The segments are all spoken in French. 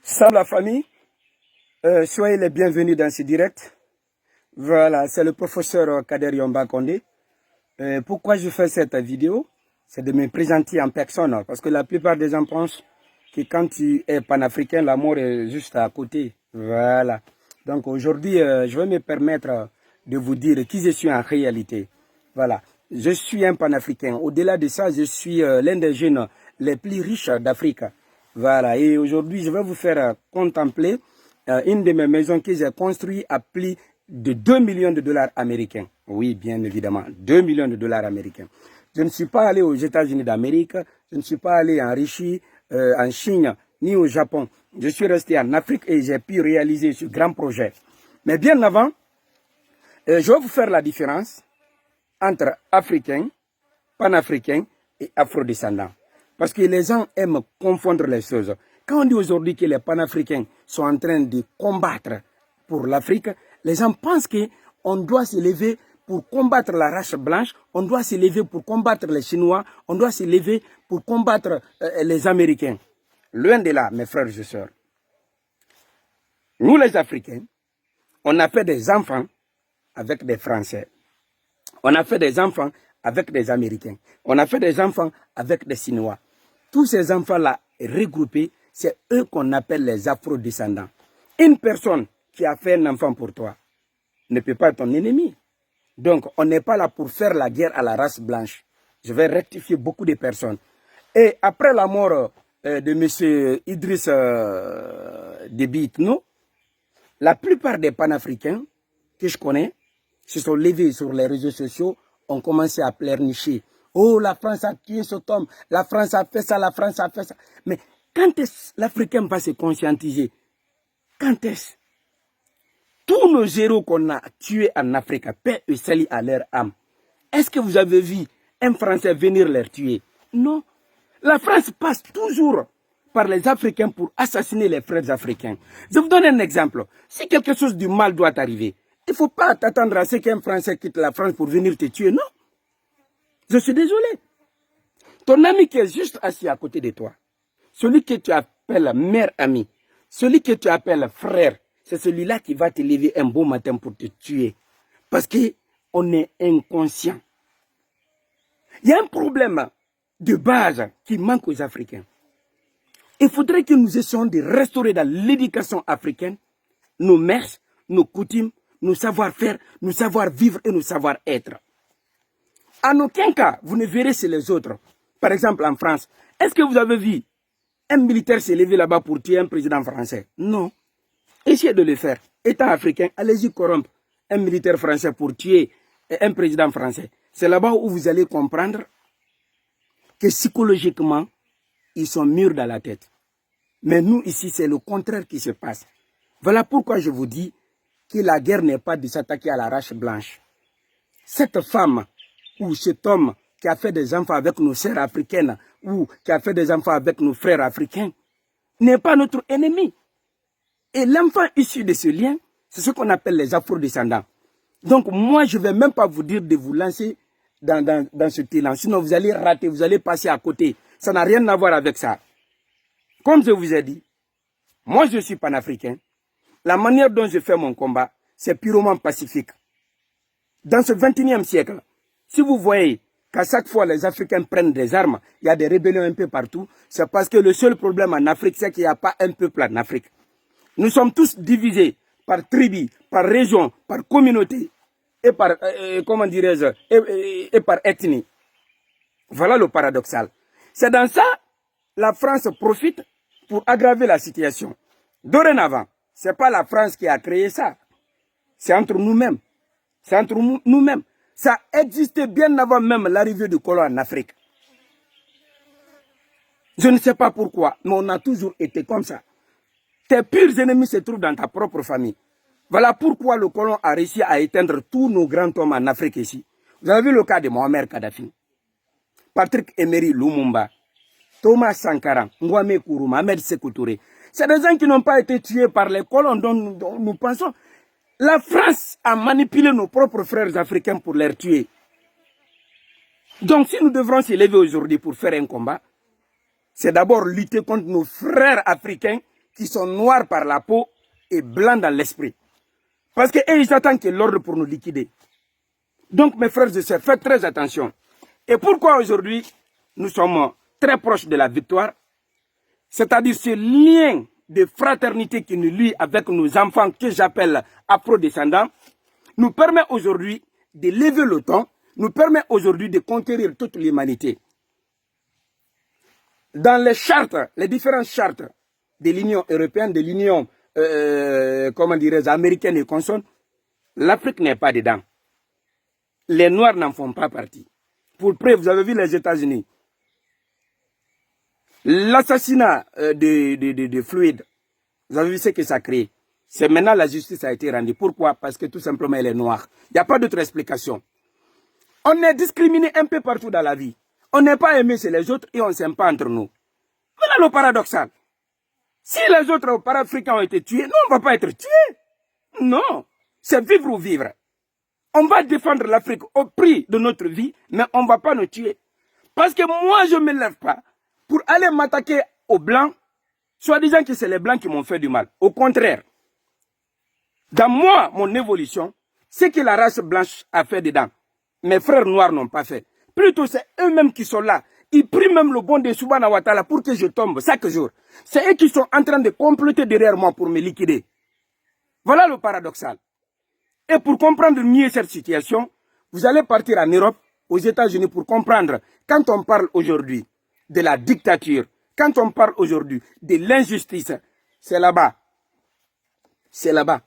Salut la famille, soyez les bienvenus dans ce direct. Voilà, c'est le professeur Kader Yomba Kondé. Pourquoi je fais cette vidéo? C'est de me présenter en personne, parce que la plupart des gens pensent que quand tu es panafricain, la mort est juste à côté. Voilà. Donc aujourd'hui, je vais me permettre de vous dire qui je suis en réalité. Voilà. Je suis un panafricain. Au-delà de ça, je suis l'un des jeunes les plus riches d'Afrique. Voilà. Et aujourd'hui, je vais vous faire contempler une de mes maisons que j'ai construite à plus de 2 millions de dollars américains. Oui, bien évidemment, 2 millions de dollars américains. Je ne suis pas allé aux États-Unis d'Amérique, je ne suis pas allé en Russie, en Chine, ni au Japon. Je suis resté en Afrique et j'ai pu réaliser ce grand projet. Mais bien avant, je vais vous faire la différence entre Africains, Panafricains et Afrodescendants. Parce que les gens aiment confondre les choses. Quand on dit aujourd'hui que les Panafricains sont en train de combattre pour l'Afrique, les gens pensent qu'on doit se lever pour combattre la race blanche, on doit se lever pour combattre les Chinois, on doit se lever pour combattre les Américains. Loin de là, mes frères et sœurs. Nous les Africains, on a fait des enfants avec des Français. On a fait des enfants avec des Américains. On a fait des enfants avec des Chinois. Tous ces enfants-là regroupés, c'est eux qu'on appelle les afrodescendants. Une personne qui a fait un enfant pour toi ne peut pas être ton ennemi. Donc, on n'est pas là pour faire la guerre à la race blanche. Je vais rectifier beaucoup de personnes. Et après la mort de M. Idriss Déby Itno, la plupart des panafricains que je connais se sont levés sur les réseaux sociaux, ont commencé à pleurnicher. Oh, la France a tué cet homme, la France a fait ça, la France a fait ça. Mais quand est-ce l'Africain va se conscientiser? Quand est-ce? Tous nos héros qu'on a tués en Afrique, paix et salut à leur âme. Est-ce que vous avez vu un Français venir les tuer? Non. La France passe toujours par les Africains pour assassiner les frères africains. Je vous donne un exemple. Si quelque chose de mal doit arriver, il ne faut pas t'attendre à ce qu'un Français quitte la France pour venir te tuer, non. Je suis désolé. Ton ami qui est juste assis à côté de toi, celui que tu appelles mère ami, celui que tu appelles frère, c'est celui-là qui va te lever un beau matin pour te tuer. Parce qu'on est inconscient. Il y a un problème de base qui manque aux Africains. Il faudrait que nous essayions de restaurer dans l'éducation africaine nos mœurs, nos coutumes, nos savoir-faire, nos savoir-vivre et nos savoir-être. En aucun cas, vous ne verrez chez les autres. Par exemple, en France, est-ce que vous avez vu un militaire se lever là-bas pour tuer un président français? Non. Essayez de le faire. Étant africain, allez-y corrompre un militaire français pour tuer un président français. C'est là-bas où vous allez comprendre que psychologiquement, ils sont mûrs dans la tête. Mais nous, ici, c'est le contraire qui se passe. Voilà pourquoi je vous dis que la guerre n'est pas de s'attaquer à la race blanche. Cette femme ou cet homme qui a fait des enfants avec nos sœurs africaines ou qui a fait des enfants avec nos frères africains n'est pas notre ennemi. Et l'enfant issu de ce lien, c'est ce qu'on appelle les afrodescendants. Donc moi, je ne vais même pas vous dire de vous lancer dans ce élan. Sinon, vous allez rater, vous allez passer à côté. Ça n'a rien à voir avec ça. Comme je vous ai dit, moi je suis panafricain. La manière dont je fais mon combat, c'est purement pacifique. Dans ce 21e siècle, si vous voyez qu'à chaque fois les Africains prennent des armes, il y a des rébellions un peu partout, c'est parce que le seul problème en Afrique, c'est qu'il n'y a pas un peuple en Afrique. Nous sommes tous divisés par tribus, par région, par communauté et par, comment dirais-je, et par ethnie. Voilà le paradoxal. C'est dans ça, la France profite pour aggraver la situation. Dorénavant, ce n'est pas la France qui a créé ça. C'est entre nous-mêmes. C'est entre nous-mêmes. Ça existait bien avant même l'arrivée du colon en Afrique. Je ne sais pas pourquoi, mais on a toujours été comme ça. Tes pires ennemis se trouvent dans ta propre famille. Voilà pourquoi le colon a réussi à éteindre tous nos grands hommes en Afrique ici. Vous avez vu le cas de Mohamed Kadhafi, Patrick Emery Lumumba, Thomas Sankara, Ngwame Nkrumah, Ahmed Sékou Touré. C'est des gens qui n'ont pas été tués par les colons dont nous pensons. La France a manipulé nos propres frères africains pour les tuer. Donc si nous devrons se lever aujourd'hui pour faire un combat, c'est d'abord lutter contre nos frères africains qui sont noirs par la peau et blancs dans l'esprit. Parce qu'ils attendent que l'ordre pour nous liquider. Donc, mes frères et sœurs, faites très attention. Et pourquoi aujourd'hui, nous sommes très proches de la victoire? C'est-à-dire ce lien de fraternité qui nous lie avec nos enfants, que j'appelle afro-descendants, nous permet aujourd'hui de lever le ton, nous permet aujourd'hui de conquérir toute l'humanité. Dans les chartes, les différentes chartes de l'Union européenne, de l'Union, comment dirais-je, américaine et consorts, l'Afrique n'est pas dedans. Les Noirs n'en font pas partie. Pour preuve, vous avez vu les États-Unis. L'assassinat de Floyd, vous avez vu ce que ça crée. C'est maintenant la justice a été rendue. Pourquoi? Parce que tout simplement, elle est noire. Il n'y a pas d'autre explication. On est discriminé un peu partout dans la vie. On n'est pas aimé chez les autres et on ne s'aime pas entre nous. Voilà le paradoxal. Si les autres para-africains ont été tués, nous, on ne va pas être tués. Non. C'est vivre ou vivre. On va défendre l'Afrique au prix de notre vie, mais on ne va pas nous tuer. Parce que moi, je ne me lève pas pour aller m'attaquer aux Blancs, soit disant que c'est les Blancs qui m'ont fait du mal. Au contraire, dans moi, mon évolution, ce que la race blanche a fait dedans, mes frères noirs n'ont pas fait. Plutôt, c'est eux-mêmes qui sont là. Ils prient même le bon de Subhana wa Ta'ala pour que je tombe chaque jour. C'est eux qui sont en train de comploter derrière moi pour me liquider. Voilà le paradoxal. Et pour comprendre mieux cette situation, vous allez partir en Europe, aux États-Unis, pour comprendre, quand on parle aujourd'hui de la dictature, quand on parle aujourd'hui de l'injustice, c'est là-bas. C'est là-bas.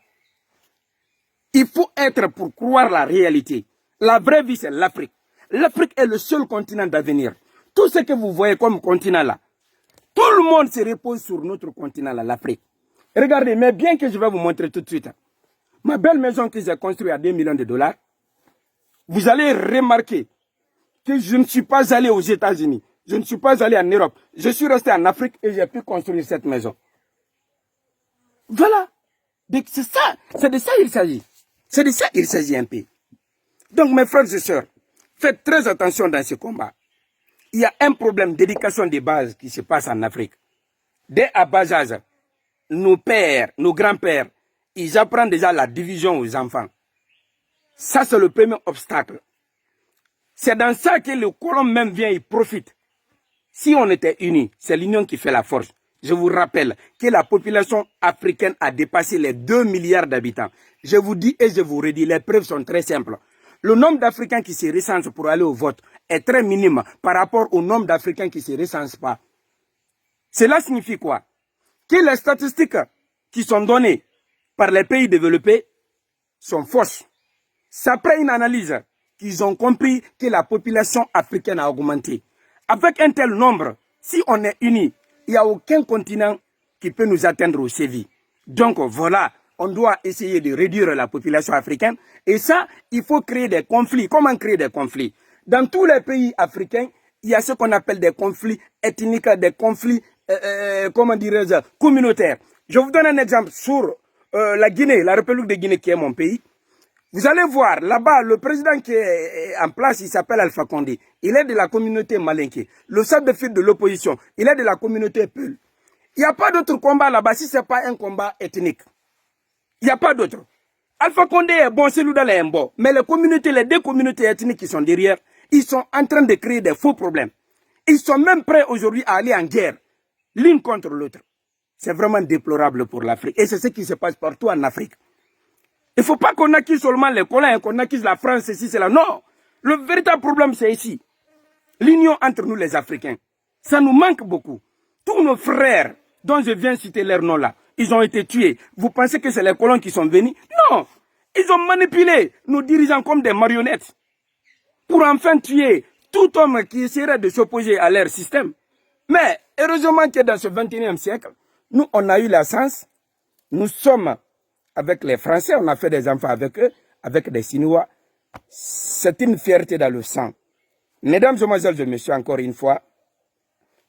Il faut être pour croire la réalité. La vraie vie, c'est l'Afrique. L'Afrique est le seul continent d'avenir. Tout ce que vous voyez comme continent là, tout le monde se repose sur notre continent là, l'Afrique. Regardez, mais bien que je vais vous montrer tout de suite, ma belle maison que j'ai construite à 2 millions de dollars, vous allez remarquer que je ne suis pas allé aux États-Unis, je ne suis pas allé en Europe, je suis resté en Afrique et j'ai pu construire cette maison. Voilà. C'est ça, c'est de ça qu'il s'agit. C'est de ça qu'il s'agit un peu. Donc mes frères et sœurs, faites très attention dans ce combat. Il y a un problème d'éducation de base qui se passe en Afrique. Dès à bas âge, nos pères, nos grands-pères, ils apprennent déjà la division aux enfants. Ça, c'est le premier obstacle. C'est dans ça que le colon même vient et profite. Si on était unis, c'est l'union qui fait la force. Je vous rappelle que la population africaine a dépassé les 2 milliards d'habitants. Je vous dis et je vous redis, les preuves sont très simples. Le nombre d'Africains qui se recensent pour aller au vote est très minime par rapport au nombre d'Africains qui ne se recensent pas. Cela signifie quoi? Que les statistiques qui sont données par les pays développés sont fausses. C'est après une analyse qu'ils ont compris que la population africaine a augmenté. Avec un tel nombre, si on est unis, il n'y a aucun continent qui peut nous atteindre au sévi. Donc voilà, on doit essayer de réduire la population africaine. Et ça, il faut créer des conflits. Comment créer des conflits? Dans tous les pays africains, il y a ce qu'on appelle des conflits ethniques, des conflits, comment dirais-je, communautaires. Je vous donne un exemple sur la Guinée, la République de Guinée qui est mon pays. Vous allez voir, là-bas, le président qui est en place, il s'appelle Alpha Condé. Il est de la communauté malinké. Le chef de file de l'opposition, il est de la communauté Peul. Il n'y a pas d'autre combat là-bas si ce n'est pas un combat ethnique. Il n'y a pas d'autre. Alpha Condé est bon, celui-là est bon. Mais les communautés, les deux communautés ethniques qui sont derrière, ils sont en train de créer des faux problèmes. Ils sont même prêts aujourd'hui à aller en guerre, l'une contre l'autre. C'est vraiment déplorable pour l'Afrique. Et c'est ce qui se passe partout en Afrique. Il ne faut pas qu'on accuse seulement les colons, qu'on accuse la France, ceci, cela. Non. Le véritable problème, c'est ici. L'union entre nous, les Africains. Ça nous manque beaucoup. Tous nos frères, dont je viens citer leur nom là, ils ont été tués. Vous pensez que c'est les colons qui sont venus? Non. Ils ont manipulé nos dirigeants comme des marionnettes pour enfin tuer tout homme qui essaierait de s'opposer à leur système. Mais heureusement que dans ce 21e siècle, nous, on a eu la chance. Nous sommes avec les Français, on a fait des enfants avec eux, avec des Chinois. C'est une fierté dans le sang. Mesdames et mesdemoiselles, je me suis encore une fois,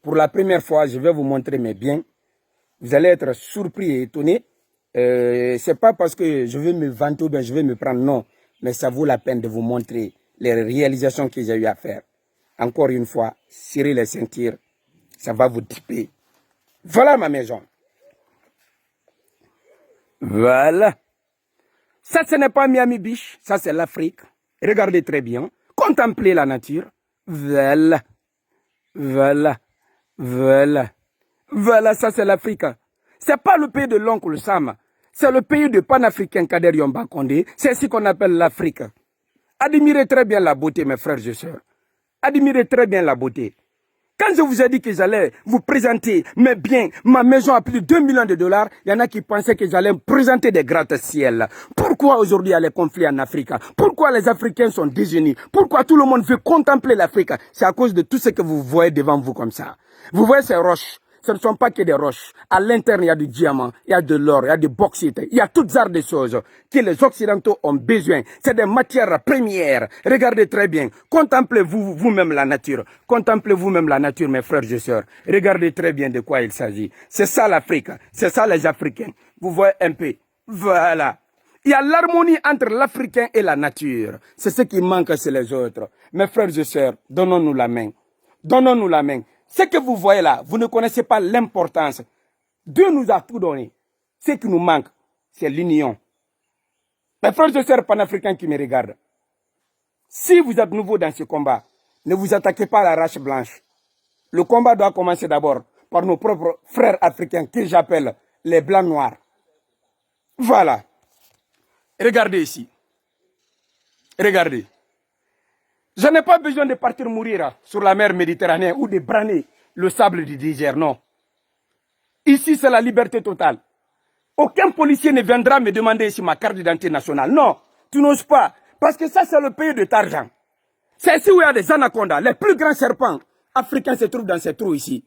pour la première fois, je vais vous montrer mes biens. Vous allez être surpris et étonnés. C'est pas parce que je veux me vanter ou bien je veux me prendre, non. Mais ça vaut la peine de vous montrer les réalisations que j'ai eu à faire. Encore une fois, serrez les ceintures, ça va vous tiper. Voilà ma maison. Voilà. Ça, ce n'est pas Miami Beach, ça c'est l'Afrique. Regardez très bien. Contemplez la nature. Voilà. Voilà. Voilà. Voilà, ça c'est l'Afrique. C'est pas le pays de l'oncle Sam. C'est le pays de panafricain Kader Yomba Condé. C'est ce qu'on appelle l'Afrique. Admirez très bien la beauté, mes frères et sœurs. Admirez très bien la beauté. Quand je vous ai dit que j'allais vous présenter mes biens, ma maison à plus de 2 millions de dollars, il y en a qui pensaient que j'allais me présenter des gratte-ciel. Pourquoi aujourd'hui il y a les conflits en Afrique? Pourquoi les Africains sont désunis? Pourquoi tout le monde veut contempler l'Afrique? C'est à cause de tout ce que vous voyez devant vous comme ça. Vous voyez ces roches? Ce ne sont pas que des roches. À l'intérieur, il y a du diamant, il y a de l'or, il y a du bauxite, il y a toutes sortes de choses que les Occidentaux ont besoin. C'est des matières premières. Regardez très bien. Contemplez-vous vous-même la nature. Contemplez vous-même la nature, mes frères et sœurs. Regardez très bien de quoi il s'agit. C'est ça l'Afrique. C'est ça les Africains. Vous voyez un peu. Voilà. Il y a l'harmonie entre l'Africain et la nature. C'est ce qui manque chez les autres. Mes frères et sœurs, donnons-nous la main. Donnons-nous la main. Ce que vous voyez là, vous ne connaissez pas l'importance. Dieu nous a tout donné. Ce qui nous manque, c'est l'union. Mes frères et sœurs panafricains qui me regardent, si vous êtes nouveau dans ce combat, ne vous attaquez pas à la race blanche. Le combat doit commencer d'abord par nos propres frères africains que j'appelle les blancs noirs. Voilà. Regardez ici. Regardez. Je n'ai pas besoin de partir mourir sur la mer Méditerranée ou de braner le sable du désert, non. Ici, c'est la liberté totale. Aucun policier ne viendra me demander ici ma carte d'identité nationale. Non, tu n'oses pas. Parce que ça, c'est le pays de Tarzan. C'est ici où il y a des anacondas. Les plus grands serpents africains se trouvent dans ces trous ici.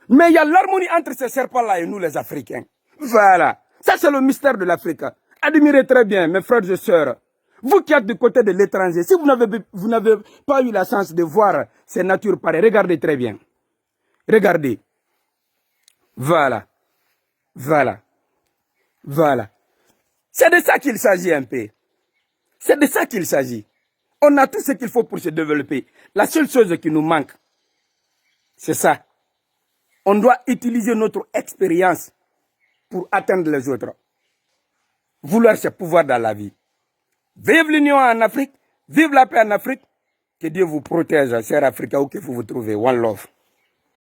Mais il y a l'harmonie entre ces serpents-là et nous, les Africains. Voilà. Ça, c'est le mystère de l'Afrique. Admirez très bien, mes frères et sœurs. Vous qui êtes du côté de l'étranger, si vous n'avez pas eu la chance de voir ces natures pareilles, regardez très bien. Regardez. Voilà. Voilà. Voilà. C'est de ça qu'il s'agit un peu. C'est de ça qu'il s'agit. On a tout ce qu'il faut pour se développer. La seule chose qui nous manque, c'est ça. On doit utiliser notre expérience pour atteindre les autres. Vouloir ce pouvoir dans la vie. Vive l'union en Afrique, vive la paix en Afrique. Que Dieu vous protège, chers Africains, où que vous vous trouvez. One love.